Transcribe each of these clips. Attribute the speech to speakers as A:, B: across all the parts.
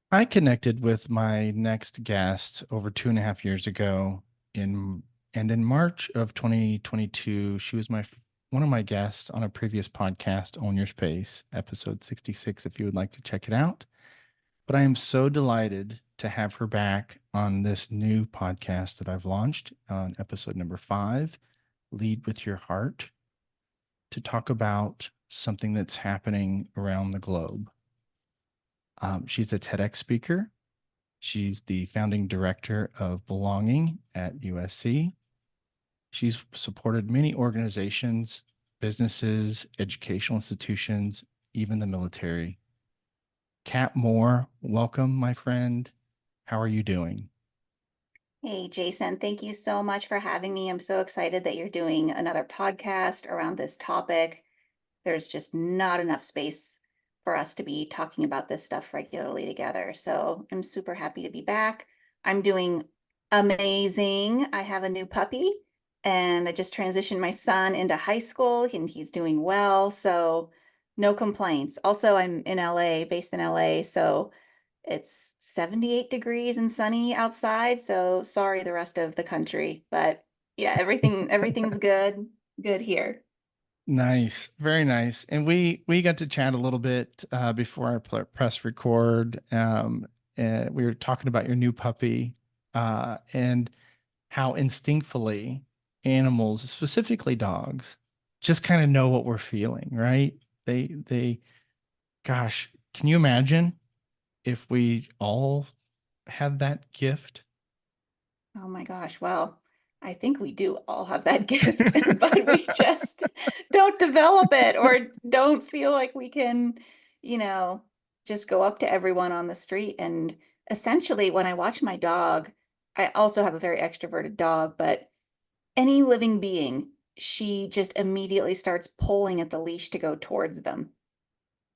A: I connected with my next guest over 2.5 years ago in and in March of 2022, she was one of my guests on a previous podcast, Own Your Space, episode 66, if you would like to check it out. But I am so delighted to have her back on this new podcast that I've launched on episode number 5, Lead with Your Heart, to talk about something that's happening around the globe. She's a TEDx speaker. She's the founding director of Belonging at USC. She's supported many organizations, businesses, educational institutions, even the military. Kat Moore, welcome, my friend. How are you doing?
B: Hey, Jason, thank you so much for having me. I'm so excited that you're doing another podcast around this topic. There's just not enough space for us to be talking about this stuff regularly together. So I'm super happy to be back. I'm doing amazing. I have a new puppy and I just transitioned my son into high school and he's doing well. So no complaints. Also, I'm in LA, based in LA. So it's 78 degrees and sunny outside, so sorry the rest of the country, but yeah, everything's good here.
A: Nice, very nice. And we got to chat a little bit before I press record. We were talking about your new puppy and how instinctively animals, specifically dogs, just kind of know what we're feeling, right? They, gosh, can you imagine if we all had that gift?
B: Oh my gosh, well, I think we do all have that gift, but we just don't develop it or don't feel like we can, you know, just go up to everyone on the street. And essentially, when I watch my dog, I also have a very extroverted dog, but any living being, she just immediately starts pulling at the leash to go towards them.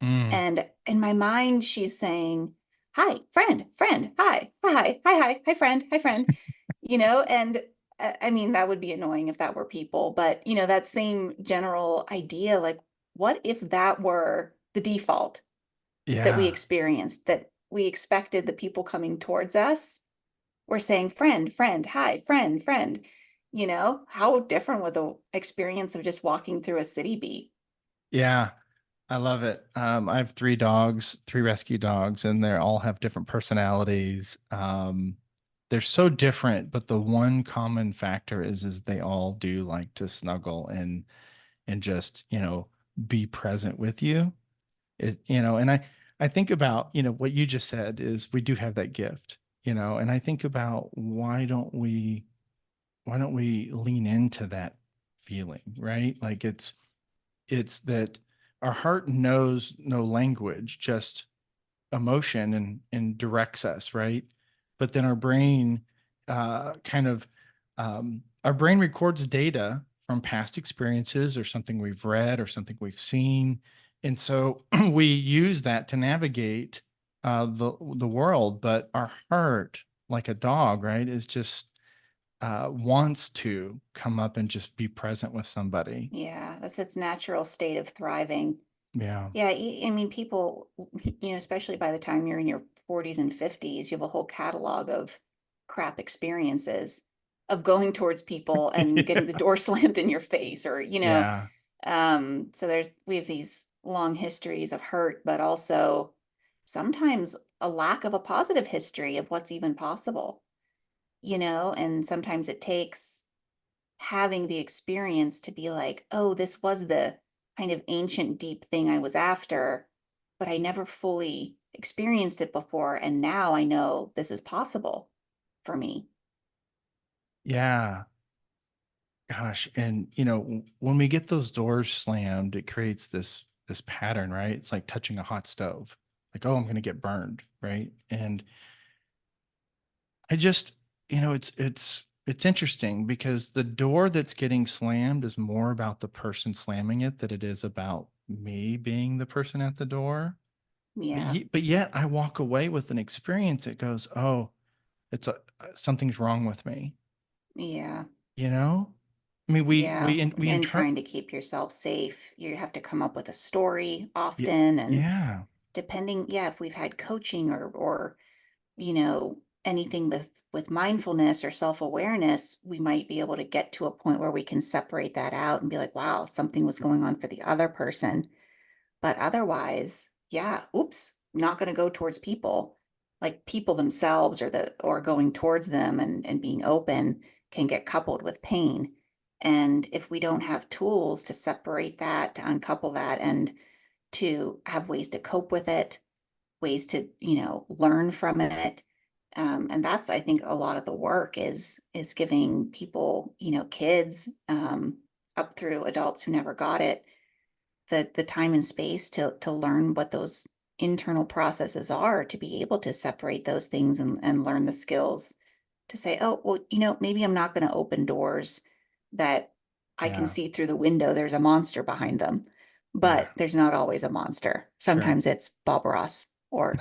A: Mm,
B: And in my mind, she's saying, "Hi, friend, friend, hi, hi, hi, hi, hi, hi, friend, hi, friend." And I mean, that would be annoying if that were people, but that same general idea, like, what if that were the default that we
A: yeah.
B: experienced, that we expected the people coming towards us were saying, "Friend, friend, hi, friend, friend." How different would the experience of just walking through a city be?
A: Yeah. I love it. I have 3 dogs, 3 rescue dogs, and they all have different personalities. They're so different, but the one common factor is they all do like to snuggle and just, be present with you. And I think about, what you just said is we do have that gift, and I think about why don't we lean into that feeling, right? Like it's that our heart knows no language, just emotion and directs us, right? But then our brain records data from past experiences or something we've read or something we've seen. And so we use that to navigate the world, but our heart, like a dog, right, is just wants to come up and just be present with somebody.
B: Yeah, that's its natural state of thriving.
A: Yeah.
B: Yeah, I mean, people, especially by the time you're in your 40s and 50s, you have a whole catalog of crap experiences of going towards people and getting the door slammed in your face, or,
A: Yeah.
B: so we have these long histories of hurt, but also sometimes a lack of a positive history of what's even possible, and sometimes it takes having the experience to be like, oh, this was the kind of ancient, deep thing I was after, but I never fully experienced it before. And now I know this is possible for me.
A: Yeah. Gosh, and when we get those doors slammed, it creates this pattern, right? It's like touching a hot stove. Like, oh, I'm going to get burned, right? And I just, it's interesting because the door that's getting slammed is more about the person slamming it than it is about me being the person at the door. But,
B: Yeah.
A: but yet I walk away with an experience that goes, oh, something's wrong with me,
B: Yeah.
A: you know? I mean,
B: Yeah.
A: we
B: And
A: inter
B: trying to keep yourself safe, you have to come up with a story
A: yeah,
B: often. And
A: yeah.
B: depending, yeah, if we've had coaching or you know, anything with mindfulness or self-awareness, we might be able to get to a point where we can separate that out and be like, wow, something was going on for the other person. But otherwise, yeah, oops, not going to go towards people. Like people themselves or going towards them and being open can get coupled with pain. And if we don't have tools to separate that, to uncouple that, and to have ways to cope with it, ways to, learn from it. And that's, I think, a lot of the work is giving people, kids, up through adults who never got it, the time and space to learn what those internal processes are, to be able to separate those things and learn the skills to say, oh, well, maybe I'm not going to open doors that I can
A: Yeah.
B: see through the window. There's a monster behind them,
A: Yeah.
B: but there's not always a monster.
A: Sure.
B: Sometimes it's Bob Ross or,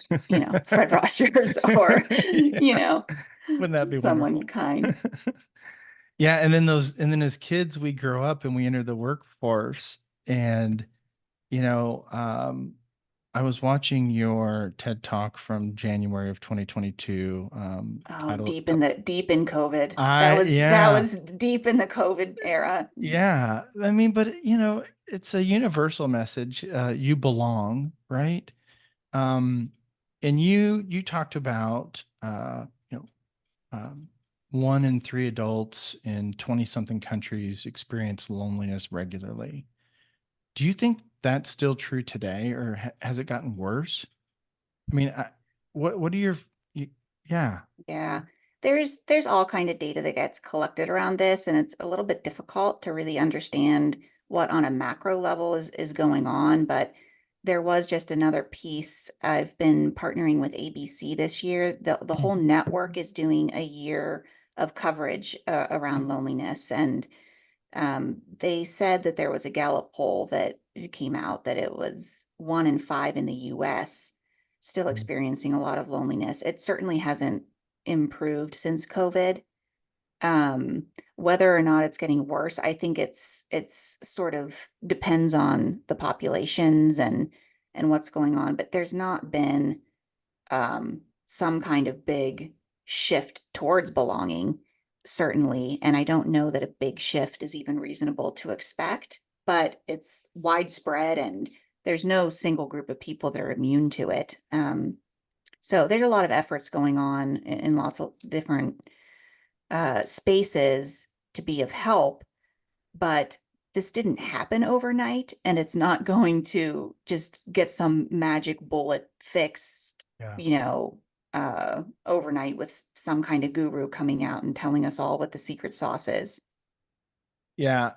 B: Fred Rogers or,
A: Yeah. Wouldn't that be
B: someone
A: wonderful?
B: kind.
A: Yeah, and then as kids we grow up and we enter the workforce, and you know, I was watching your TED Talk from January of 2022,
B: Oh,
A: titled
B: deep in COVID. That
A: I
B: was that
A: yeah,
B: was deep in the COVID era.
A: yeah. I mean, but it's a universal message. You belong, right? Um, and you talked about um, 1 in 3 adults in 20 something countries experience loneliness regularly. Do you think that's still true today, or has it gotten worse? I mean, what are you, yeah,
B: Yeah. There's all kind of data that gets collected around this, and it's a little bit difficult to really understand what on a macro level is going on. But there was just another piece. I've been partnering with ABC this year. The whole network is doing a year of coverage around loneliness, and they said that there was a Gallup poll that came out that it was 1 in 5 in the US still experiencing a lot of loneliness. It certainly hasn't improved since COVID. Um, Whether or not it's getting worse, I think it's sort of depends on the populations and what's going on, but there's not been some kind of big shift towards belonging, certainly. And I don't know that a big shift is even reasonable to expect, but it's widespread and there's no single group of people that are immune to it. So there's a lot of efforts going on in lots of different spaces to be of help, but this didn't happen overnight, and it's not going to just get some magic bullet fixed,
A: yeah,
B: overnight with some kind of guru coming out and telling us all what the secret sauce is.
A: yeah.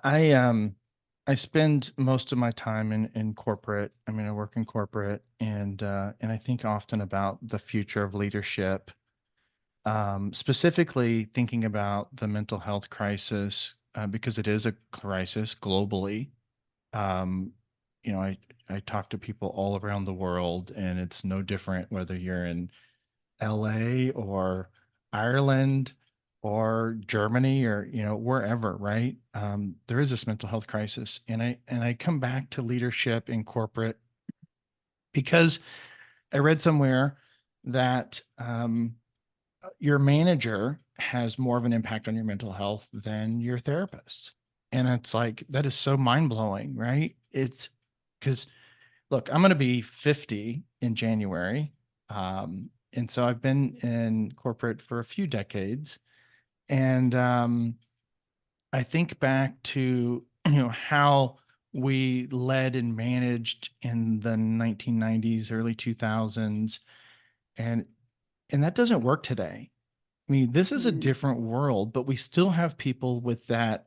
A: I spend most of my time in corporate. I mean, I work in corporate, and I think often about the future of leadership, specifically thinking about the mental health crisis, because it is a crisis globally. Um, I talk to people all around the world, and it's no different whether you're in LA or Ireland or Germany or wherever, right? There is this mental health crisis, and I come back to leadership in corporate because I read somewhere that your manager has more of an impact on your mental health than your therapist. And it's like, that is so mind blowing, right? It's because, look, I'm going to be 50 in January. And so I've been in corporate for a few decades. And I think back to, how we led and managed in the 1990s, early 2000s. And, and that doesn't work today. I mean, this is a
B: Mm,
A: different world, but we still have people with that,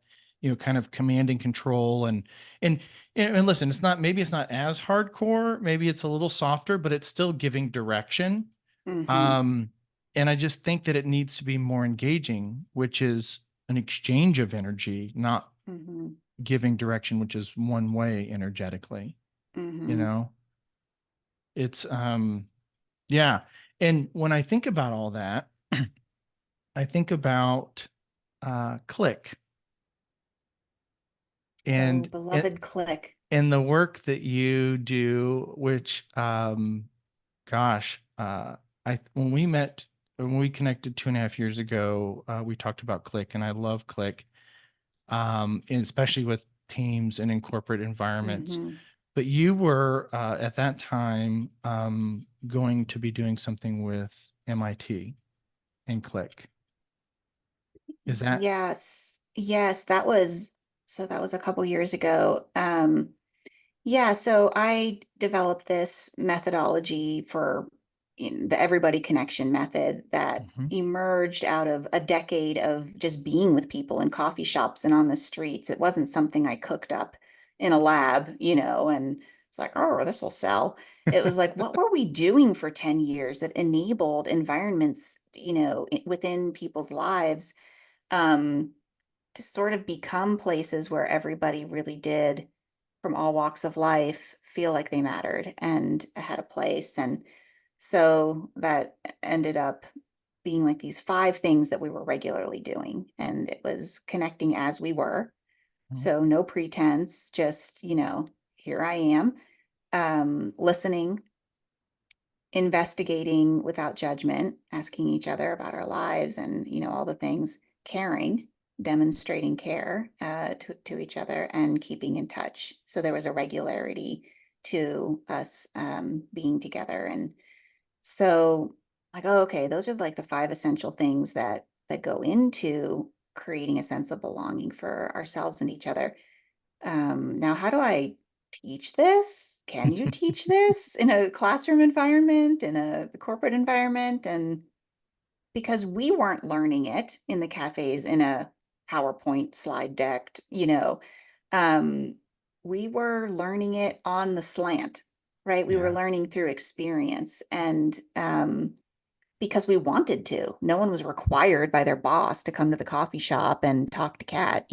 A: kind of command and control and and listen, maybe it's not as hardcore, maybe it's a little softer, but it's still giving direction.
B: hmm
A: Um, and I just think that it needs to be more engaging, which is an exchange of energy, not
B: hmm
A: giving direction, which is one way energetically, you
B: hmm
A: know? It's yeah. And when I think about all that, I think about Click
B: Oh,
A: and
B: beloved click.
A: and the work that you do, which Gosh, when we met, when we connected 2.5 years ago, we talked about Click, and I love Click, and especially with teams and in corporate environments.
B: Hmm.
A: But you were at that time going to be doing something with MIT and Click. Is that?
B: Yes, yes, that was a couple years ago. Yeah, so I developed this methodology for the everybody connection method that
A: Mhm.
B: emerged out of a decade of just being with people in coffee shops and on the streets. It wasn't something I cooked up in a lab, and it's like, oh, this will sell. It was like, what were we doing for 10 years that enabled environments, within people's lives, um, to sort of become places where everybody really did, from all walks of life, feel like they mattered and had a place. And so that ended up being like these five things that we were regularly doing. And it was connecting as we were.
A: Mhm.
B: So no pretense, just, here I am, listening, investigating without judgment, asking each other about our lives and, all the things, caring, demonstrating care to each other, and keeping in touch. So there was a regularity to us being together. And so, like, oh, okay, those are like the five essential things that go into creating a sense of belonging for ourselves and each other. Now, how do I teach this? Can you teach this in a classroom environment, in a corporate environment? And because we weren't learning it in the cafes in a PowerPoint slide deck, um, we were learning it on the slant, right? We were
A: Yeah.
B: learning through experience, and because we wanted to. No one was required by their boss to come to the coffee shop and talk to Kat.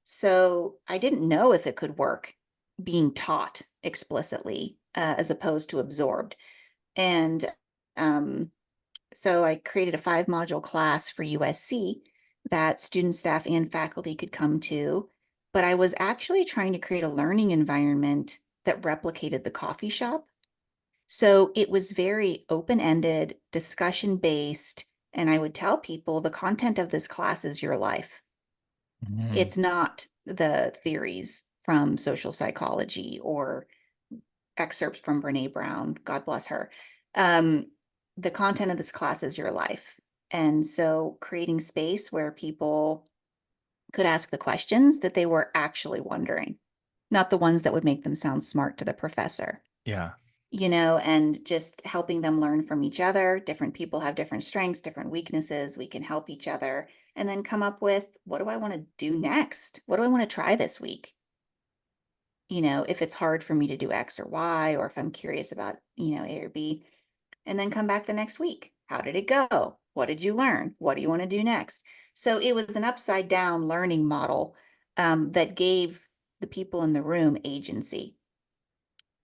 B: So I didn't know if it could work being taught explicitly as opposed to absorbed. And um, so I created a 5 module class for USC that student, staff, and faculty could come to. But I was actually trying to create a learning environment that replicated the coffee shop. So it was very open-ended, discussion-based, and I would tell people the content of this class is your life.
A: Mhm.
B: It's not the theories from social psychology or excerpts from Brene Brown, God bless her. Um, the content of this class is your life. And so creating space where people could ask the questions that they were actually wondering, not the ones that would make them sound smart to the professor,
A: Yeah.
B: and just helping them learn from each other. Different people have different strengths, different weaknesses. We can help each other and then come up with, what do I want to do next? What do I want to try this week? If it's hard for me to do X or Y, or if I'm curious about, A or B, and then come back the next week. How did it go? What did you learn? What do you want to do next? So it was an upside down learning model that gave the people in the room agency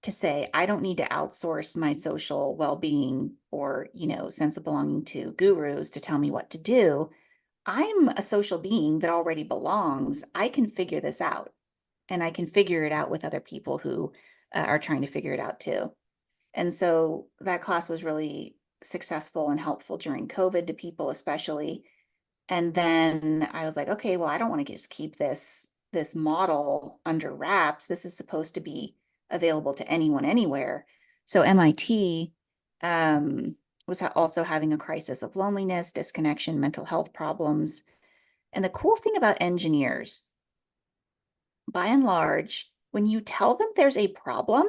B: to say, I don't need to outsource my social well-being or, sense of belonging to gurus to tell me what to do. I'm a social being that already belongs. I can figure this out, and I can figure it out with other people who are trying to figure it out too. And so that class was really successful and helpful during COVID to people, especially. And then I was like, okay, well, I don't want to just keep this model under wraps. This is supposed to be available to anyone anywhere. So MIT was also having a crisis of loneliness, disconnection, mental health problems. And the cool thing about engineers, by and large, when you tell them there's a problem,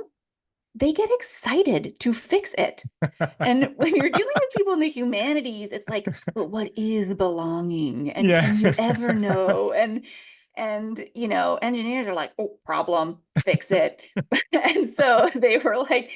B: they get excited to fix it. And when you're dealing with people in the humanities, it's like, but what is belonging? And
A: Yeah.
B: can you ever know? And engineers are like, oh, problem, fix it. And so they were like,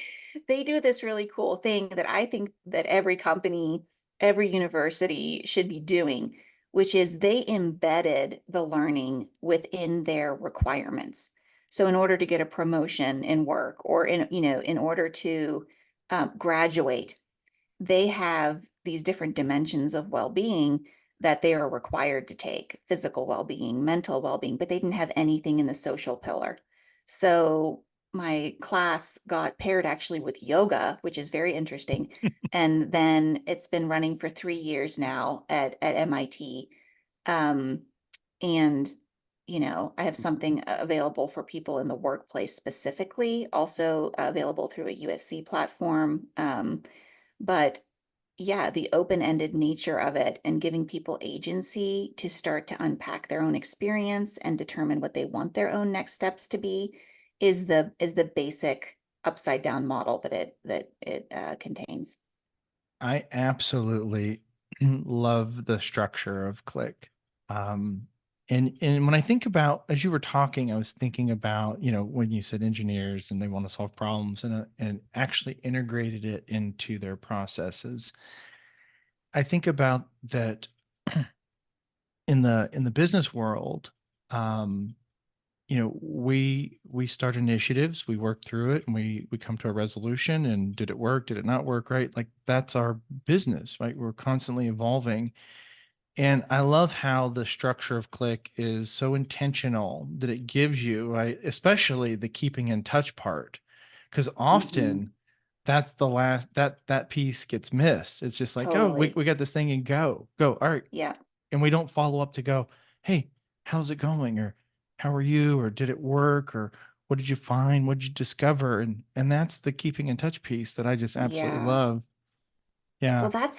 B: they do this really cool thing that I think that every company, every university should be doing, which is they embedded the learning within their requirements. So in order to get a promotion in work, or in order to graduate, they have these different dimensions of well-being that they are required to take: physical well-being, mental well-being, but they didn't have anything in the social pillar. So my class got paired actually with yoga, which is very interesting. And then it's been running for 3 years now at MIT. Um, and I have something available for people in the workplace specifically, also available through a USC platform. But yeah, the open-ended nature of it and giving people agency to start to unpack their own experience and determine what they want their own next steps to be is the basic upside down model that it contains.
A: I absolutely love the structure of Click. Um, and when I think about, as you were talking, I was thinking about, when you said engineers and they want to solve problems and actually integrated it into their processes. I think about that in the business world. um, we start initiatives, we work through it, and we come to a resolution. And did it work? Did it not work? Right? Like that's our business, right? We're constantly evolving. And I love how the structure of Click is so intentional that it gives you, right, especially the keeping in touch part, because
B: Hmm.
A: often that's the last that piece gets missed. It's just like, oh, we,
B: Totally.
A: we got this thing and go. All right.
B: Yeah.
A: And we don't follow up to go, hey, how's it going? Or how are you? Or did it work? Or what did you find? What did you discover? And that's the keeping in touch piece that I just absolutely
B: Yeah.
A: love. Yeah.
B: Well,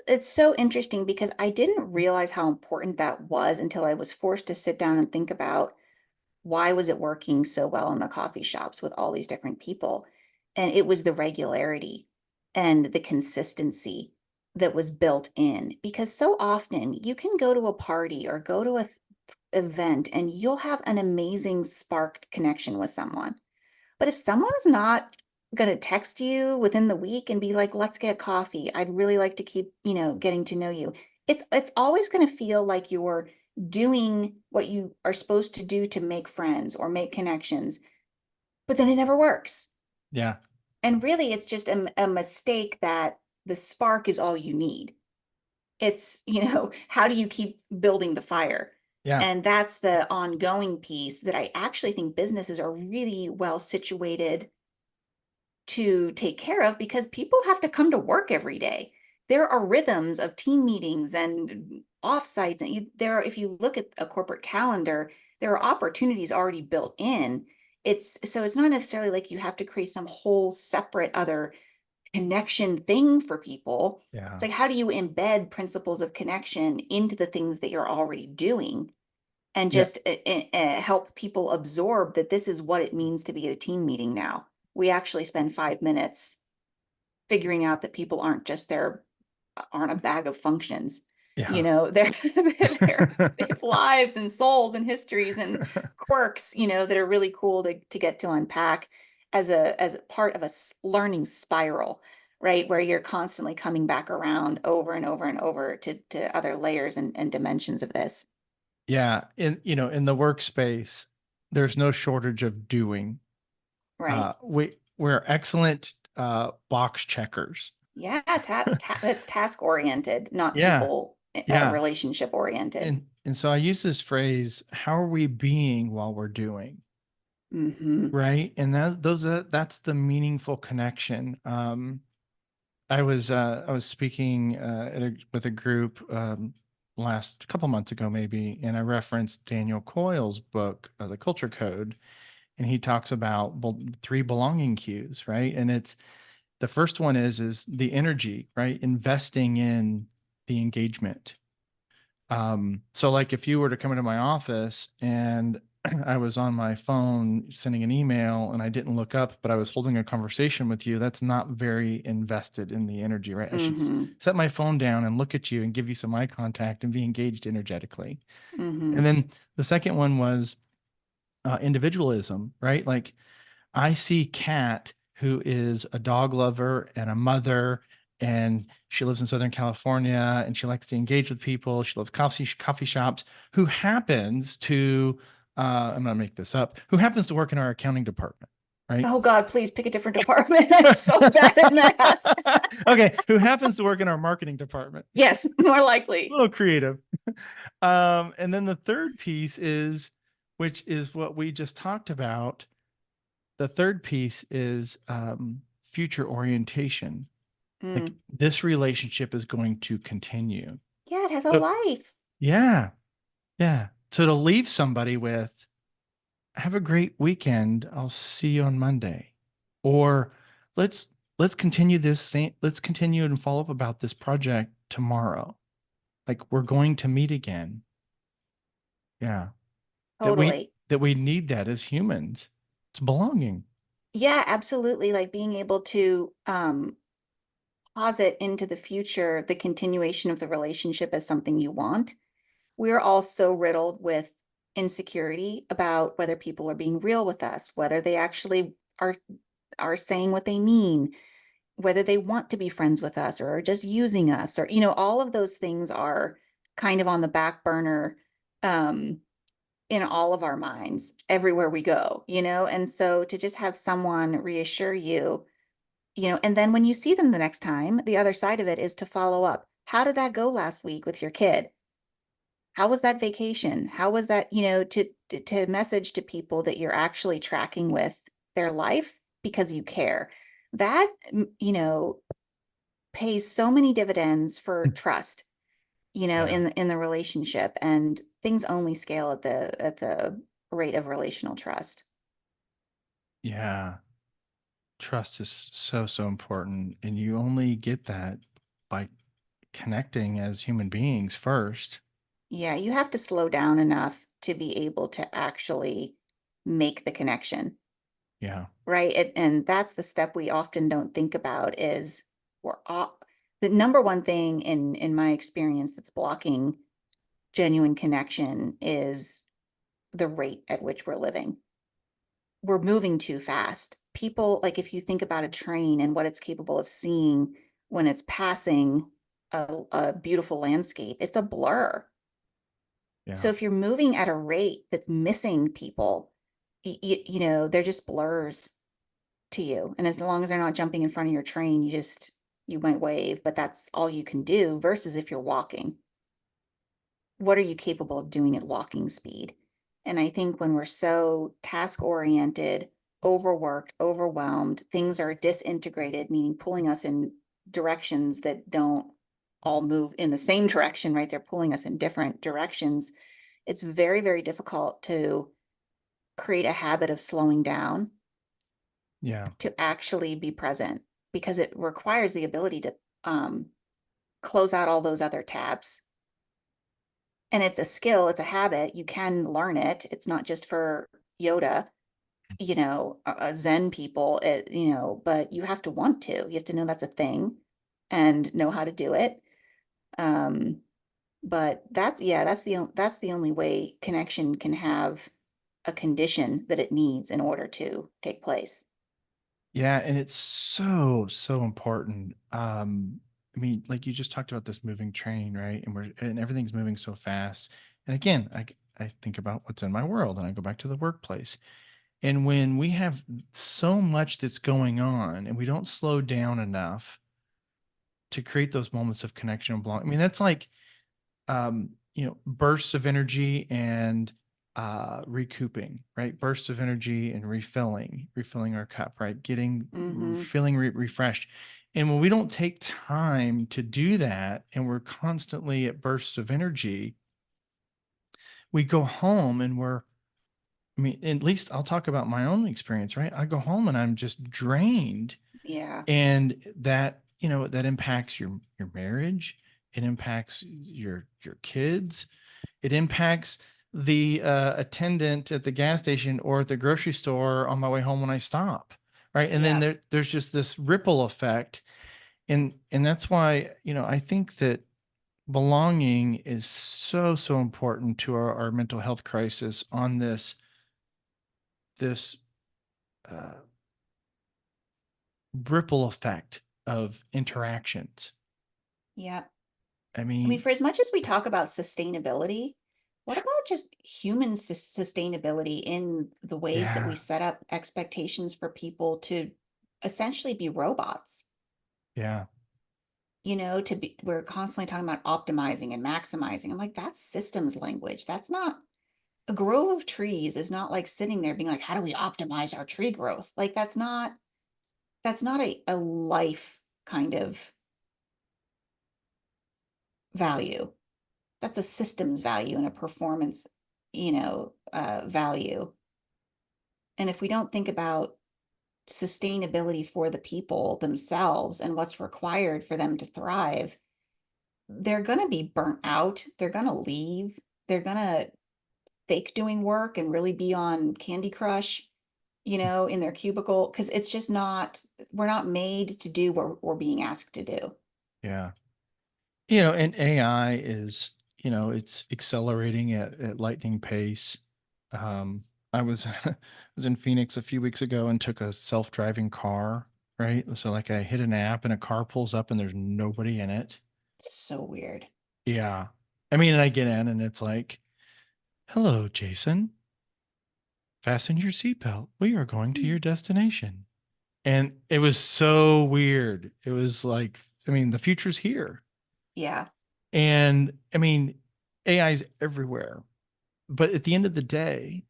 B: it's so interesting because I didn't realize how important that was until I was forced to sit down and think about why was it working so well in the coffee shops with all these different people? And it was the regularity and the consistency that was built in. Because so often you can go to a party or go to a event and you'll have an amazing sparked connection with someone. But if someone's not going to text you within the week and be like, let's get coffee, I'd really like to keep, getting to know you. It's always going to feel like you're doing what you are supposed to do to make friends or make connections, but then it never works.
A: Yeah.
B: And really, it's just a mistake that the spark is all you need. It's, how do you keep building the fire?
A: Yeah.
B: And that's the ongoing piece that I actually think businesses are really well situated to take care of because people have to come to work every day. There are rhythms of team meetings and offsites, and if you look at a corporate calendar, there are opportunities already built in. It's not necessarily like you have to create some whole separate other connection thing for people. It's
A: Yeah.
B: like, how do you embed principles of connection into the things that you're already doing and
A: Yeah.
B: just help people absorb that this is what it means to be at a team meeting now. We actually spend 5 minutes figuring out that people aren't a bag of functions.
A: Yeah.
B: They have lives and souls and histories and quirks, that are really cool to get to unpack as a part of a learning spiral, right? Where you're constantly coming back around over and over and over to other layers and dimensions of this.
A: Yeah. In the workspace, there's no shortage of doing.
B: Right.
A: We're excellent box checkers.
B: Yeah, it's task oriented, not
A: Yeah.
B: people
A: Yeah.
B: relationship oriented.
A: And so I use this phrase, how are we being while we're doing?
B: Hmm.
A: Right. And that's the meaningful connection. I was speaking with a group last couple months ago, maybe, and I referenced Daniel Coyle's book, The Culture Code, and he talks about three belonging cues, right? And it's the first one is the energy, right? Investing in the engagement. So like if you were to come into my office and I was on my phone sending an email and I didn't look up, but I was holding a conversation with you, that's not very invested in the energy, right? I should
B: Hmm.
A: set my phone down and look at you and give you some eye contact and be engaged energetically. And
B: Hmm.
A: then the second one was individualism, right? Like I see Kat, who is a dog lover and a mother, and she lives in Southern California, and she likes to engage with people. She loves coffee shops. Who happens to, I'm gonna make this up. Who happens to work in our accounting department, right?
B: Oh God, please pick a different department. I'm so bad at math.
A: Okay, who happens to work in our marketing department?
B: Yes, more
A: A
B: likely.
A: little creative. And then the third piece is, which is what we just talked about, the third piece is future orientation. Like
B: Mm.
A: this relationship is going to continue.
B: Yeah, it has a
A: So,
B: life.
A: yeah, yeah. So to leave somebody with, have a great weekend. I'll see you on Monday. Or let's let's continue and follow up about this project tomorrow. Like we're going to meet again. Yeah. That we
B: Totally.
A: that we need that as humans. It's belonging.
B: Yeah, absolutely. Like being able to posit into the future the continuation of the relationship as something you want. We're all so riddled with insecurity about whether people are being real with us, whether they actually are saying what they mean, whether they want to be friends with us or are just using us, or all of those things are kind of on the back burner um in all of our minds everywhere we go, and so to just have someone reassure you, and then when you see them the next time, the other side of it is to follow up. How did that go last week with your kid? How was that vacation? How was that, to message to people that you're actually tracking with their life because you care. That, pays so many dividends for trust,
A: Yeah.
B: in the relationship, and things only scale at the rate of relational trust.
A: Yeah. Trust is so, so important. And you only get that by connecting as human beings first.
B: Yeah, you have to slow down enough to be able to actually make the connection.
A: Yeah.
B: Right, and that's the step we often don't think about is we're all the number one thing in my experience that's blocking genuine connection is the rate at which we're living. We're moving too fast. People, like, if you think about a train and what it's capable of seeing when it's passing a beautiful landscape, it's a blur. So
A: Yeah.
B: if you're moving at a rate that's missing people, they're just blurs to you. And as long as they're not jumping in front of your train, you might wave, but that's all you can do versus if you're walking. What are you capable of doing at walking speed? And I think when we're so task oriented, overworked, overwhelmed, things are disintegrated, meaning pulling us in directions that don't all move in the same direction, right? They're pulling us in different directions. It's very, very difficult to create a habit of slowing down
A: Yeah.
B: to actually be present because it requires the ability to um, close out all those other tabs. And it's a skill, it's a habit. You can learn it. It's not just for Yoda, Zen people, but you have to want to. You have to know that's a thing and know how to do it. Um, but that's the only way connection can have a condition that it needs in order to take place.
A: Yeah. And it's so, so important. I mean, like you just talked about this moving train, right? And everything's moving so fast. And again, I think about what's in my world and I go back to the workplace. And when we have so much that's going on and we don't slow down enough to create those moments of connection and belonging, I mean, that's like bursts of energy and recouping, right? Bursts of energy and refilling our cup, right? Getting
B: Hmm.
A: feeling refreshed. And when we don't take time to do that and we're constantly at bursts of energy, we go home and I mean, at least I'll talk about my own experience, right? I go home and I'm just drained,
B: Yeah.
A: and that impacts your marriage, it impacts your kids, it impacts the attendant at the gas station or at the grocery store on my way home when I stop, right? And then
B: Yeah.
A: there's just this ripple effect, and that's why I think that belonging is so, so important to our mental health crisis on this uh, ripple effect of interactions.
B: Yeah.
A: I
B: I mean,
A: mean,
B: for as much as we talk about sustainability, what about just human sustainability in the ways that we
A: yeah,
B: set up expectations for people to essentially be robots?
A: yeah,
B: We're constantly talking about optimizing and maximizing. I'm like, that's systems language. That's not a grove of trees is not like sitting there being like, how do we optimize our tree growth? Like that's not a life kind of value. That's a systems value and a performance, value. And if we don't think about sustainability for the people themselves and what's required for them to thrive, they're going to be burnt out. They're going to leave. They're going to fake doing work and really be on Candy Crush, in their cubicle. Cause it's just not, we're not made to do what we're being asked to do.
A: Yeah. And AI is, it's accelerating at lightning pace. I was I was in Phoenix a few weeks ago and took a self-driving car, right? So like I hit an app and a car pulls up and there's nobody in it.
B: So weird.
A: Yeah. I mean, and I get in and it's like, "Hello, Jason. Fasten your seatbelt. We are going to your destination." And it was so weird. It was like, I mean, the future's here.
B: Yeah.
A: And I mean, AI is everywhere. But at the end of the day,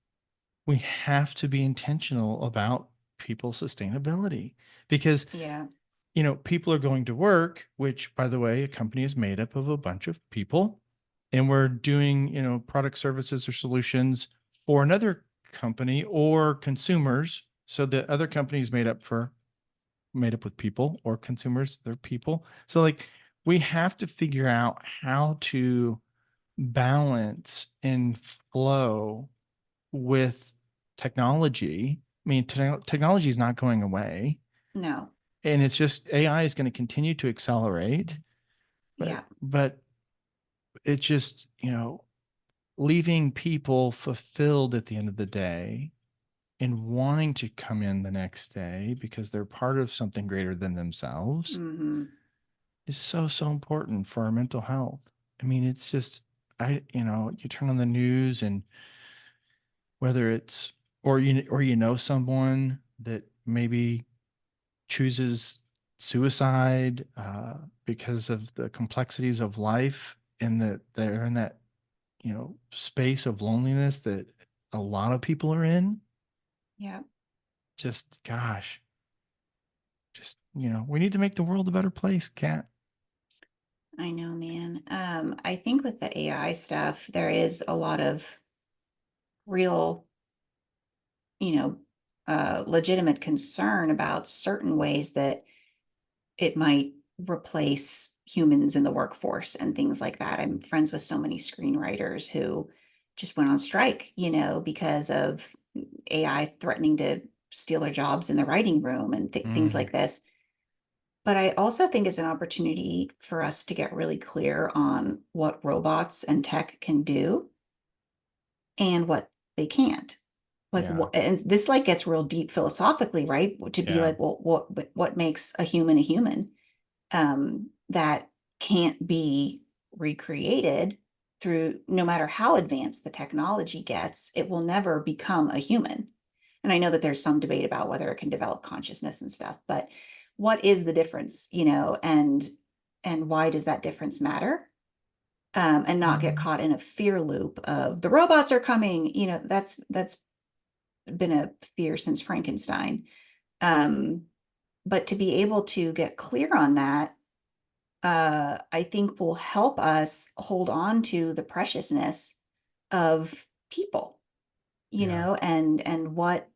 A: we have to be intentional about people's sustainability because,
B: Yeah.
A: people are going to work, which, by the way, a company is made up of a bunch of people. And we're doing, product services or solutions for another company or consumers. So the other company is made up with people or consumers, they're people. So like we have to figure out how to balance and flow with technology. I mean, technology is not going away,
B: No.
A: and it's just AI is going to continue to accelerate, but
B: Yeah.
A: it's just, leaving people fulfilled at the end of the day and wanting to come in the next day because they're part of something greater than themselves
B: Hmm.
A: is so, so important for our mental health. I mean, it's just, you turn on the news and whether it's, or someone that maybe chooses suicide because of the complexities of life and that they're in that, space of loneliness that a lot of people are in.
B: Yeah.
A: Just, gosh, just, we need to make the world a better place, Kat.
B: I know, man. I think with the AI stuff, there is a lot of real, you know, legitimate concern about certain ways that it might replace humans in the workforce and things like that. I'm friends with so many screenwriters who just went on strike, because of AI threatening to steal their jobs in the writing room and things
A: Mm,
B: like this. But I also think it's an opportunity for us to get really clear on what robots and tech can do and what they can't. Like
A: yeah,
B: what, and this like gets real deep philosophically, right? To be
A: yeah,
B: like, well, what makes a human? That can't be recreated through no matter how advanced the technology gets, it will never become a human. And I know that there's some debate about whether it can develop consciousness and stuff, but what is the difference, and why does that difference matter? And not get caught in a fear loop of the robots are coming. That's been a fear since Frankenstein. Um, but to be able to get clear on that, I think will help us hold on to the preciousness of people,
A: yeah,
B: and what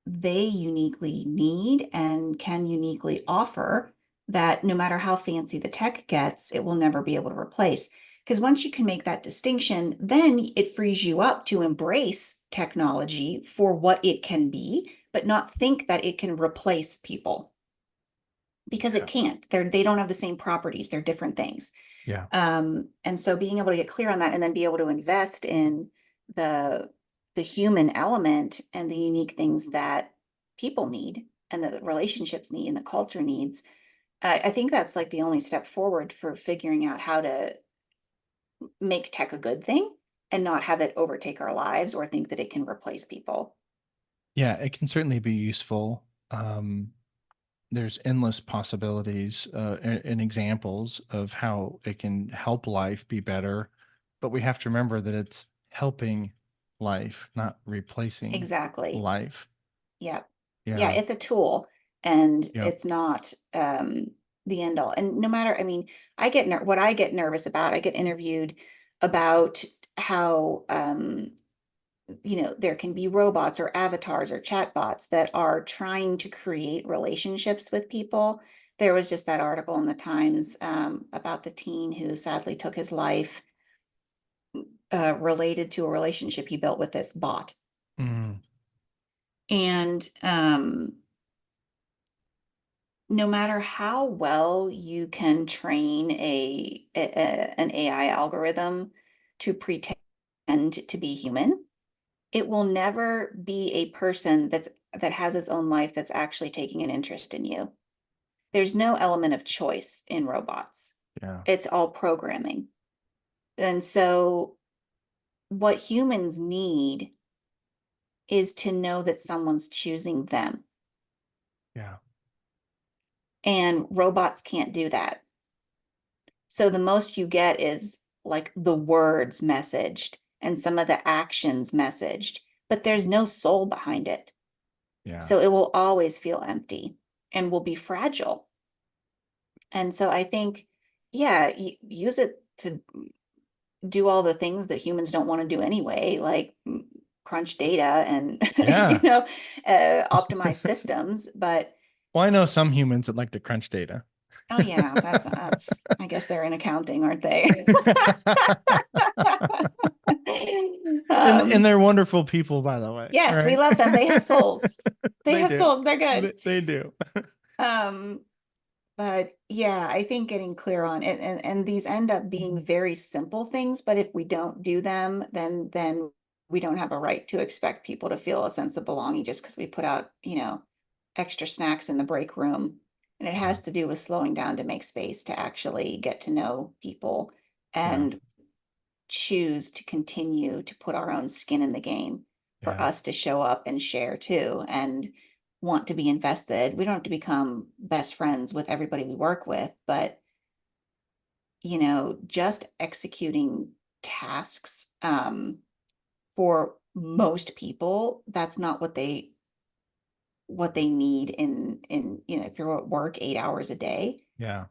B: they uniquely need and can uniquely offer that no matter how fancy the tech gets, it will never be able to replace. Because once you can make that distinction, then it frees you up to embrace technology for what it can be, but not think that it can replace people because it
A: yeah,
B: can't. They don't have the same properties. They're different things.
A: yeah.
B: And so being able to get clear on that and then be able to invest in the the human element and the unique things that people need and the relationships need and the culture needs, I think that's like the only step forward for figuring out how to make tech a good thing and not have it overtake our lives or think that it can replace people.
A: Yeah, it can certainly be useful. There's endless possibilities and examples of how it can help life be better, but we have to remember that it's helping life, not replacing
B: Exactly.
A: life.
B: Yep. Yeah,
A: Yeah.
B: it's a tool and
A: Yep.
B: it's not the end all. And no matter, I mean, what I get nervous about, I get interviewed about how there can be robots or avatars or chatbots that are trying to create relationships with people. There was just that article in the Times about the teen who sadly took his life related to a relationship he built with this bot.
A: Mm,
B: And no matter how well you can train an AI algorithm to pretend to be human, it will never be a person that has its own life that's actually taking an interest in you. There's no element of choice in robots.
A: yeah.
B: It's all programming. And so what humans need is to know that someone's choosing them.
A: Yeah.
B: And robots can't do that. So the most you get is like the words messaged and some of the actions messaged, but there's no soul behind it.
A: Yeah.
B: So it will always feel empty and will be fragile. And so I think, yeah, use it to do all the things that humans don't want to do anyway, like crunch data and,
A: Yeah.
B: optimize systems. But
A: Well, I know some humans that like to crunch data.
B: oh yeah, I guess they're in accounting, aren't they?
A: And
B: Um,
A: they're wonderful people, by the way,
B: yes, we
A: right?
B: love them. They have souls. They
A: They
B: have
A: do.
B: souls. They're good.
A: They do.
B: Um, but yeah, I think getting clear on it and these end up being very simple things, but if we don't do them, then we don't have a right to expect people to feel a sense of belonging just because we put out, extra snacks in the break room. And it
A: Yeah.
B: has to do with slowing down to make space to actually get to know people
A: Yeah.
B: and choose to continue to put our own skin in the game for
A: Yeah.
B: us to show up and share too and want to be invested. We don't have to become best friends with everybody we work with, but just executing tasks for most people, that's not what they need in if you're at work 8 hours a day,
A: Yeah.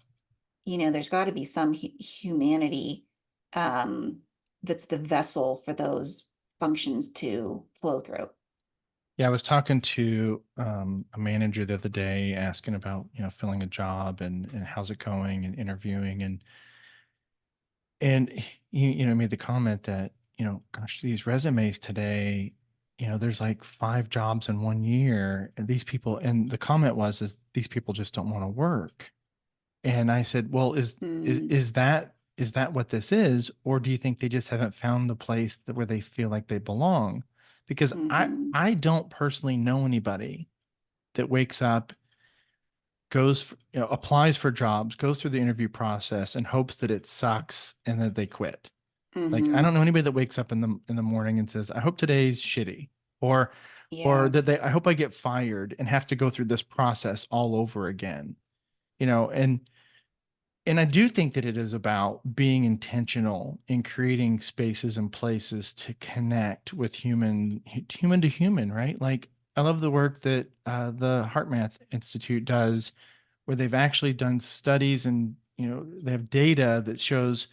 B: there's got to be some humanity um, that's the vessel for those functions to flow through.
A: Yeah. I was talking to a manager the other day asking about, filling a job and how's it going and interviewing and he made the comment that, gosh, these resumes today, there's like 5 jobs in 1 year, and these people, and the comment was, is these people just don't want to work. And I said, well, is
B: Mm,
A: is that is that what this is, or do you think they just haven't found the place where they feel like they belong? Because I
B: mhm,
A: I don't personally know anybody that wakes up, goes for, applies for jobs, goes through the interview process, and hopes that it sucks and that they quit. Like I
B: mhm.
A: don't know anybody that wakes up in the morning and says, "I hope today's shitty," or
B: Yeah,
A: that I hope I get fired and have to go through this process all over again. And I do think that it is about being intentional in creating spaces and places to connect with human to human, right? Like I love the work that the Heart Math Institute does, where they've actually done studies and they have data that shows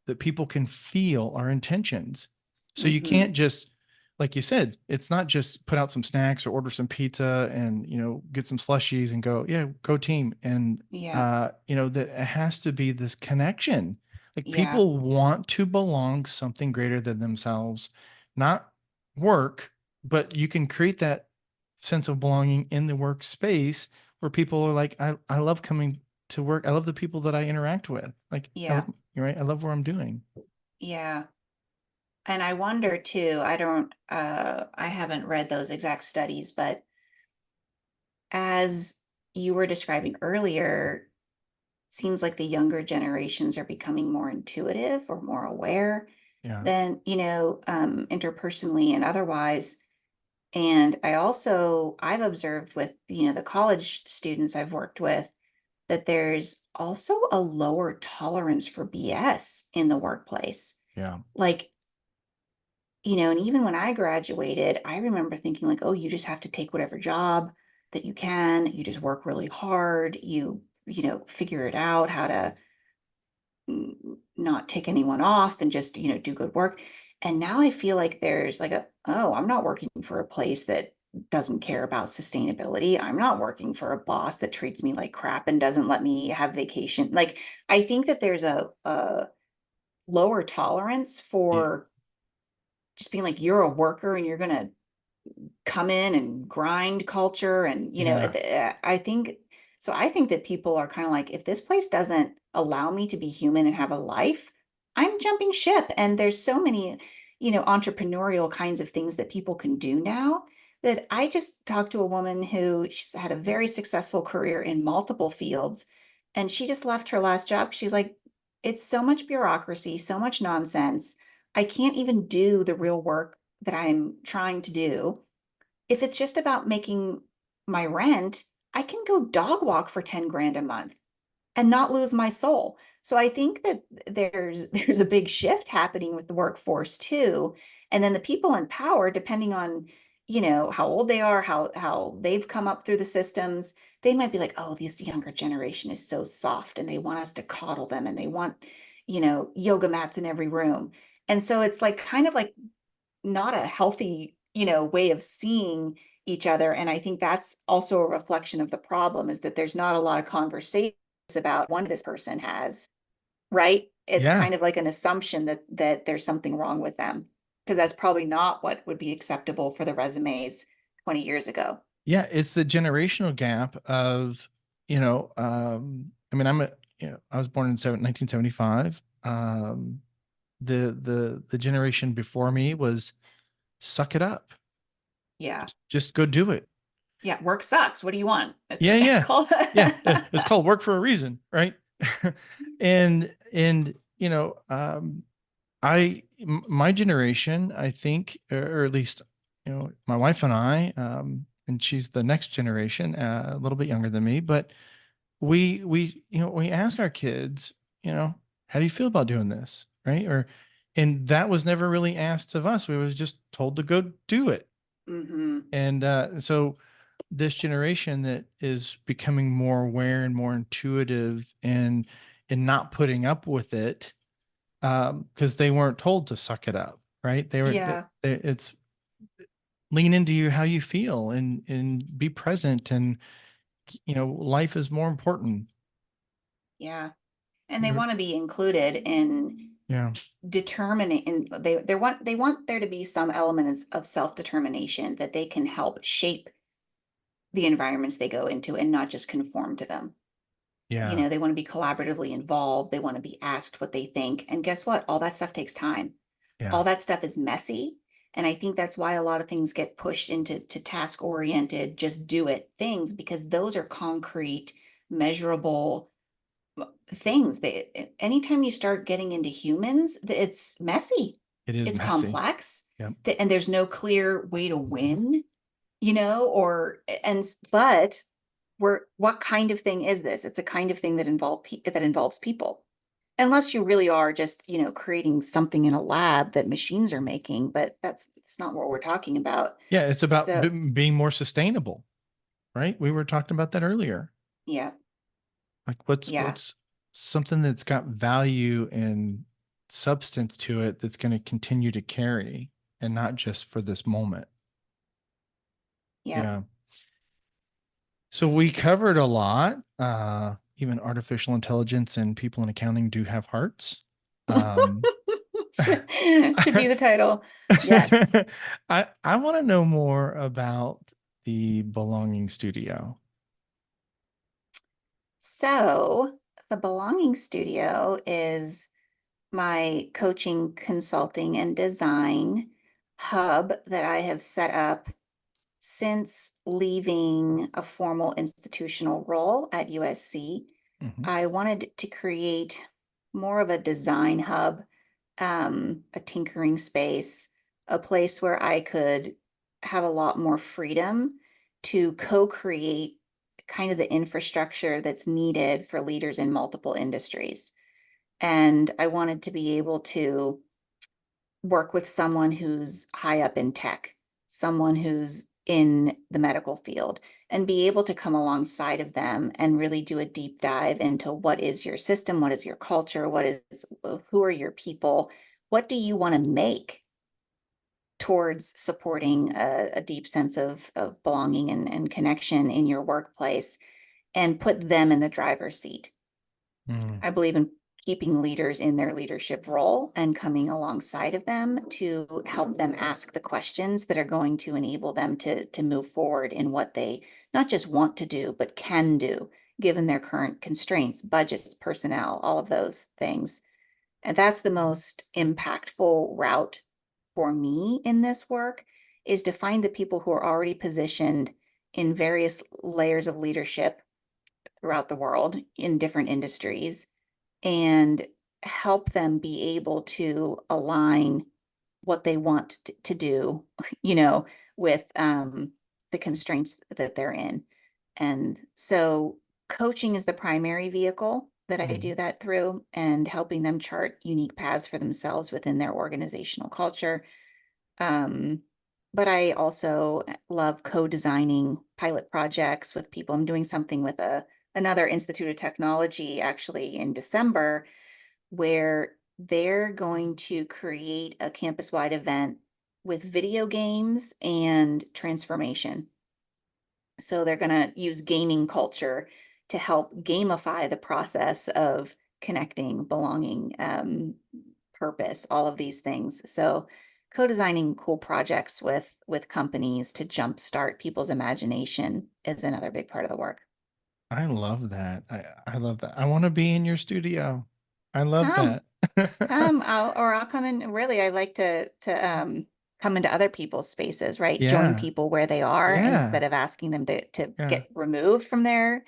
A: that people can feel our intentions. So you can't
B: mhm.
A: just, like you said, it's not just put out some snacks or order some pizza and, get some slushies and go, yeah, go team. And,
B: Yeah,
A: that it has to be this connection. Like
B: yeah,
A: people want to belong something greater than themselves, not work, but you can create that sense of belonging in the workspace where people are like, I love coming to work. I love the people that I interact with. Like,
B: yeah,
A: you're right. I love what I'm doing.
B: yeah. And I wonder too, I haven't read those exact studies, but as you were describing earlier, seems like the younger generations are becoming more intuitive or more aware
A: Yeah.
B: than, interpersonally and otherwise. And I've observed with, the college students I've worked with that there's also a lower tolerance for BS in the workplace.
A: Yeah.
B: Like And even when I graduated, I remember thinking like, oh, you just have to take whatever job that you can. You just work really hard. Figure it out how to not tick anyone off and just, do good work. And now I feel like there's like oh, I'm not working for a place that doesn't care about sustainability. I'm not working for a boss that treats me like crap and doesn't let me have vacation. Like, I think that there's a lower tolerance
A: Yeah.
B: for just being like, you're a worker and you're going to come in and grind culture. And
A: Yeah.
B: I think that people are kind of like, if this place doesn't allow me to be human and have a life, I'm jumping ship. And there's so many entrepreneurial kinds of things that people can do now, that I just talked to a woman who she's had a very successful career in multiple fields, and she just left her last job. She's like, it's so much bureaucracy, so much nonsense. I can't even do the real work that I'm trying to do. If it's just about making my rent, I can go dog walk for 10 grand a month and not lose my soul. So I think that there's a big shift happening with the workforce too. And then the people in power, depending on, how old they are, how they've come up through the systems, they might be like, oh, this younger generation is so soft and they want us to coddle them and they want, yoga mats in every room. And so it's like kind of like not a healthy, way of seeing each other. And I think that's also a reflection of the problem, is that there's not a lot of conversations about one this person has, right? It's
A: Yeah.
B: kind of like an assumption that there's something wrong with them, because that's probably not what would be acceptable for the resumes 20 years ago.
A: Yeah, it's the generational gap of, I mean, I was born in 1975. The generation before me was suck it up.
B: Yeah.
A: Just go do it.
B: Yeah. Work sucks. What do you want? That's
A: Yeah,
B: what that's
A: yeah.
B: called.
A: Yeah. It's called work for a reason, right? And my generation, I think, or at least, my wife and I, and she's the next generation, a little bit younger than me, but we ask our kids, how do you feel about doing this, right? And that was never really asked of us. We was just told to go do it.
B: Hmm.
A: And so this generation that is becoming more aware and more intuitive and not putting up with it, because they weren't told to suck it up, right?
B: Yeah.
A: It's lean into how you feel and be present, and life is more important.
B: Yeah. And they want to be included in
A: Yeah,
B: determining, and they want there to be some element of self-determination, that they can help shape the environments they go into and not just conform to them.
A: yeah,
B: They want to be collaboratively involved, they want to be asked what they think, and guess what, all that stuff takes time.
A: yeah.
B: All that stuff is messy, and I think that's why a lot of things get pushed into task oriented, just do it things, because those are concrete, measurable things. That anytime you start getting into humans, it's messy,
A: It is
B: it's
A: messy.
B: complex,
A: Yep.
B: and there's no clear way to win, or and but what kind of thing is this? It's a kind of thing that involves people. Unless you really are just, creating something in a lab that machines are making, but it's not what we're talking about.
A: Yeah, it's about
B: So,
A: being more sustainable, right? We were talking about that earlier.
B: yeah,
A: Like
B: yeah,
A: what's something that's got value and substance to it that's going to continue to carry and not just for this moment.
B: yeah.
A: Yeah. So we covered a lot. Even artificial intelligence and people in accounting do have hearts. Um,
B: Should be the title. Yes.
A: I want to know more about the Belonging Studio.
B: So the Belonging Studio is my coaching, consulting, and design hub that I have set up since leaving a formal institutional role at USC.
A: Mhm.
B: I wanted to create more of a design hub, a tinkering space, a place where I could have a lot more freedom to co-create kind of the infrastructure that's needed for leaders in multiple industries. And I wanted to be able to work with someone who's high up in tech, someone who's in the medical field, and be able to come alongside of them and really do a deep dive into what is your system, what is your culture, who are your people, what do you want to make towards supporting a deep sense of belonging and connection in your workplace, and put them in the driver's seat.
A: Mm,
B: I believe in keeping leaders in their leadership role and coming alongside of them to help them ask the questions that are going to enable them to move forward in what they not just want to do, but can do, given their current constraints, budgets, personnel, all of those things. And that's the most impactful route for me in this work, is to find the people who are already positioned in various layers of leadership throughout the world in different industries, and help them be able to align what they want to do, you know, with the constraints that they're in. And so coaching is the primary vehicle that I
A: mm.
B: do that through, and helping them chart unique paths for themselves within their organizational culture. Um, but I also love co-designing pilot projects with people. I'm doing something with another Institute of Technology actually in December, where they're going to create a campus-wide event with video games and transformation. So they're going to use gaming culture to help gamify the process of connecting, belonging, purpose, all of these things. So co-designing cool projects with companies to jumpstart people's imagination is another big part of the work.
A: I love that. I love that. I want to be in your studio. I love
B: Come,
A: that.
B: I'll come in. Really, I like to come into other people's spaces, right? Join
A: Yeah.
B: people where they are
A: Yeah.
B: instead of asking them to
A: Yeah.
B: get removed from their,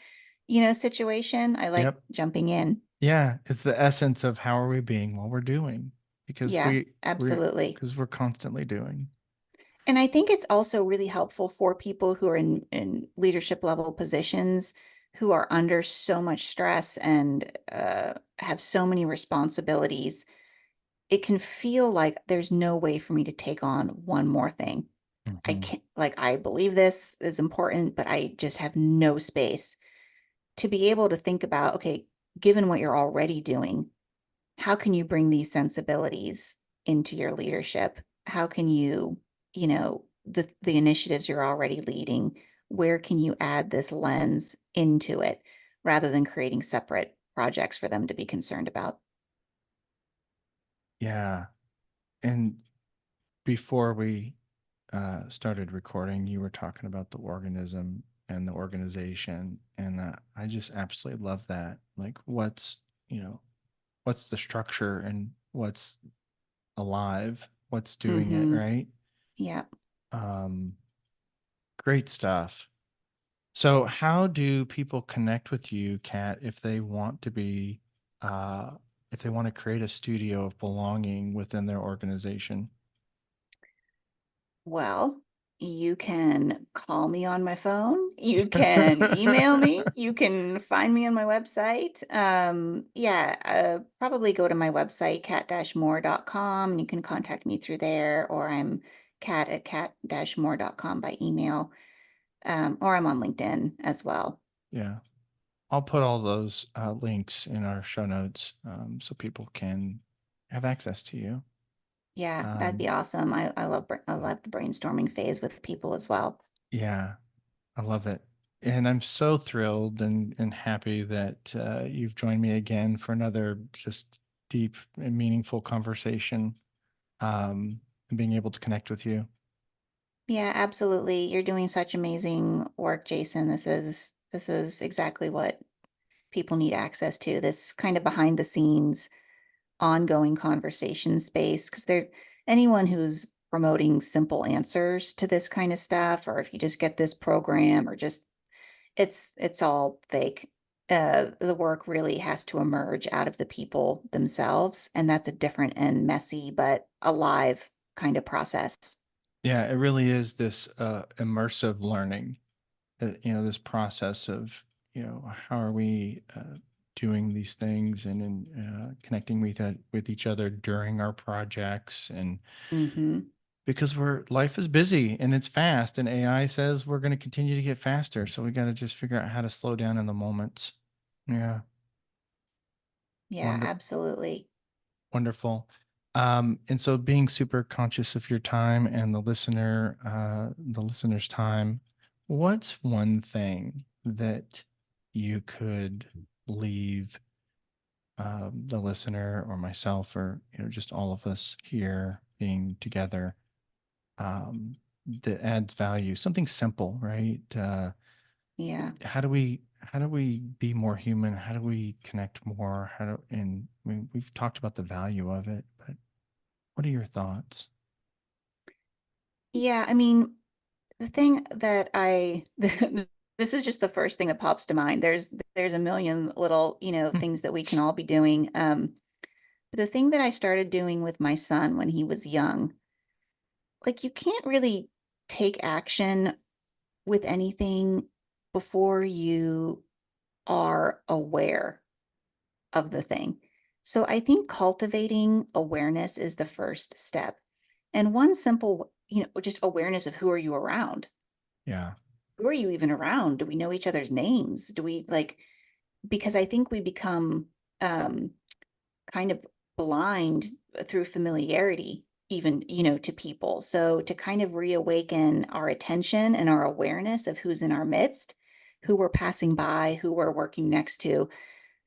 B: situation. I like
A: Yep.
B: jumping in.
A: Yeah. It's the essence of how are we being while we're doing because
B: Yeah, absolutely.
A: we're constantly doing.
B: And I think it's also really helpful for people who are in leadership level positions, who are under so much stress and have so many responsibilities. It can feel like there's no way for me to take on one more thing. I
A: Mhm.
B: can't, like, I believe this is important, but I just have no space to be able to think about, okay, given what you're already doing, how can you bring these sensibilities into your leadership? How can you, the initiatives you're already leading, where can you add this lens into it rather than creating separate projects for them to be concerned about?
A: Yeah. And before we started recording, you were talking about the organism and the organization, and I just absolutely love that. Like, what's the structure and what's alive, what's doing it,
B: Mm-hmm.
A: right?
B: Yeah.
A: Um, Great stuff. So, how do people connect with you, Kat, if they want to be, uh, if they want to create a studio of belonging within their organization?
B: Well, you can call me on my phone, you can email me, you can find me on my website. Yeah, probably go to my website, cat-more.com, and you can contact me through there, or I'm cat@cat-more.com by email, or I'm on LinkedIn as well.
A: Yeah. I'll put all those links in our show notes so people can have access to you.
B: Yeah, that'd be
A: Um,
B: awesome. I love the brainstorming phase with people as well.
A: yeah, I love it. And I'm so thrilled and happy that you've joined me again for another just deep and meaningful conversation and being able to connect with you.
B: Yeah, absolutely. You're doing such amazing work, Jason. This is exactly what people need access to. This kind of behind the scenes ongoing conversation space, because there anyone who's promoting simple answers to this kind of stuff, or if you just get this program, or just it's all fake. The work really has to emerge out of the people themselves, and that's a different and messy but alive kind of process.
A: Yeah, it really is this immersive learning, this process of, how are we doing these things and connecting with each other during our projects, and
B: Mhm.
A: because we're life is busy and it's fast, and AI says we're going to continue to get faster, so we got to just figure out how to slow down in the moments. Yeah.
B: Yeah,
A: wonder,
B: absolutely.
A: Wonderful. And so being super conscious of your time and the listener's time, what's one thing that you could leave the listener or myself, or just all of us here being together, um, that adds value? Something simple, right?
B: Yeah.
A: How do we be more human? How do we connect more? And we've talked about the value of it, but what are your thoughts?
B: Yeah, I mean, the thing that I this is just the first thing that pops to mind. There's a million little,
A: Hmm.
B: things that we can all be doing. The thing that I started doing with my son when he was young, like you can't really take action with anything before you are aware of the thing. So I think cultivating awareness is the first step. And one simple, just awareness of who are you around?
A: Yeah.
B: Who are you even around? Do we know each other's names? Do we like, because I think we become um, kind of blind through familiarity, even, to people. So to kind of reawaken our attention and our awareness of who's in our midst, who we're passing by, who we're working next to.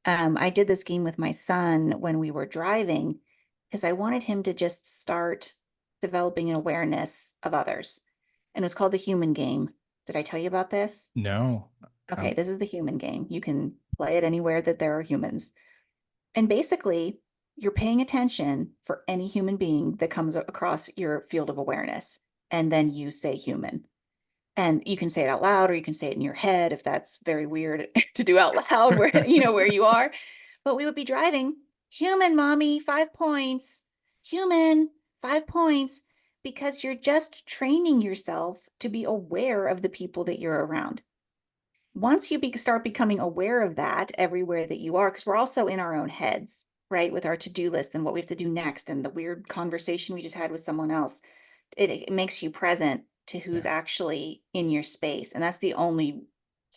B: I did this game with my son when we were driving because I wanted him to just start developing an awareness of others. And it was called the human game. Did I tell you about this?
A: No.
B: Okay,
A: Um,
B: this is the human game. You can play it anywhere that there are humans. And basically, you're paying attention for any human being that comes across your field of awareness. And then you say human. And you can say it out loud or you can say it in your head if that's very weird to do out loud where where you are. But we would be driving, human mommy, 5 points, human, 5 points, because you're just training yourself to be aware of the people that you're around. Once you start becoming aware of that everywhere that you are, because we're also in our own heads, right, with our to-do list and what we have to do next and the weird conversation we just had with someone else, it makes you present to who's
A: yeah.
B: actually in your space. And that's the only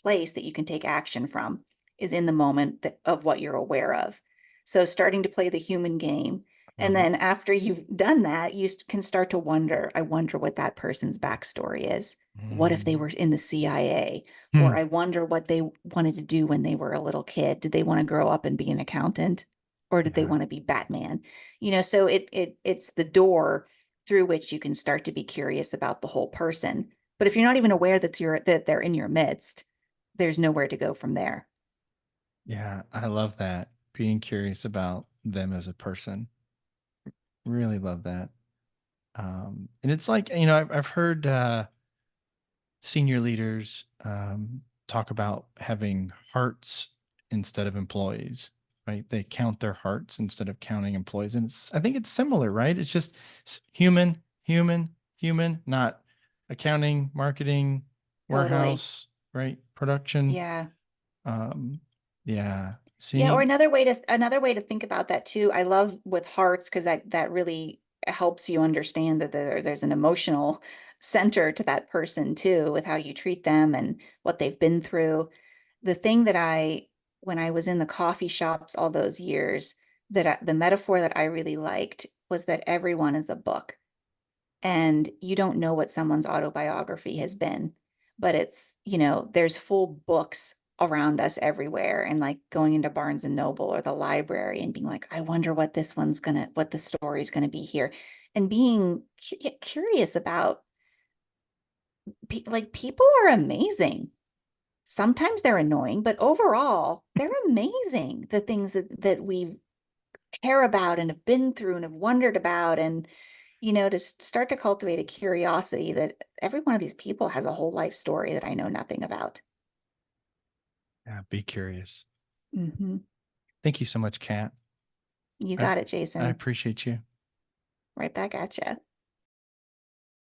B: place that you can take action from is in the moment of what you're aware of. So starting to play the human game. And
A: Love it.
B: then after you've done that, you can start to wonder, I wonder what that person's backstory is. What if they
A: Mm.
B: were in the CIA? Or
A: Hmm.
B: I wonder what they wanted to do when they were a little kid. Did they want to grow up and be an accountant? Or did they
A: Yeah.
B: want to be Batman? So it's the door through which you can start to be curious about the whole person. But if you're not even aware that they're in your midst, there's nowhere to go from there.
A: Yeah. I love that. Being curious about them as a person. Really love that. And it's like, I've heard senior leaders talk about having hearts instead of employees, right? They count their hearts instead of counting employees. And I think it's similar, right? It's just human, human, human, not accounting, marketing,
B: Totally.
A: warehouse, right? Production.
B: Yeah.
A: Um, yeah.
B: Yeah, or
A: Seeing,
B: another way to think about that too. I love with hearts because that really helps you understand that there's an emotional center to that person too, with how you treat them and what they've been through. The thing that when I was in the coffee shops all those years, the metaphor that I really liked was that everyone is a book and you don't know what someone's autobiography has been, but there's full books around us everywhere, and like going into Barnes and Noble or the library and being like, I wonder what the story's gonna be here, and being curious about like people are amazing. Sometimes they're annoying, but overall, they're amazing. The things that we care about and have been through and have wondered about, and to start to cultivate a curiosity that every one of these people has a whole life story that I know nothing about.
A: yeah, be curious.
B: Hmm.
A: Thank you so much, Kat.
B: You
A: I,
B: got it,
A: I
B: Jason.
A: appreciate you.
B: Right back at you.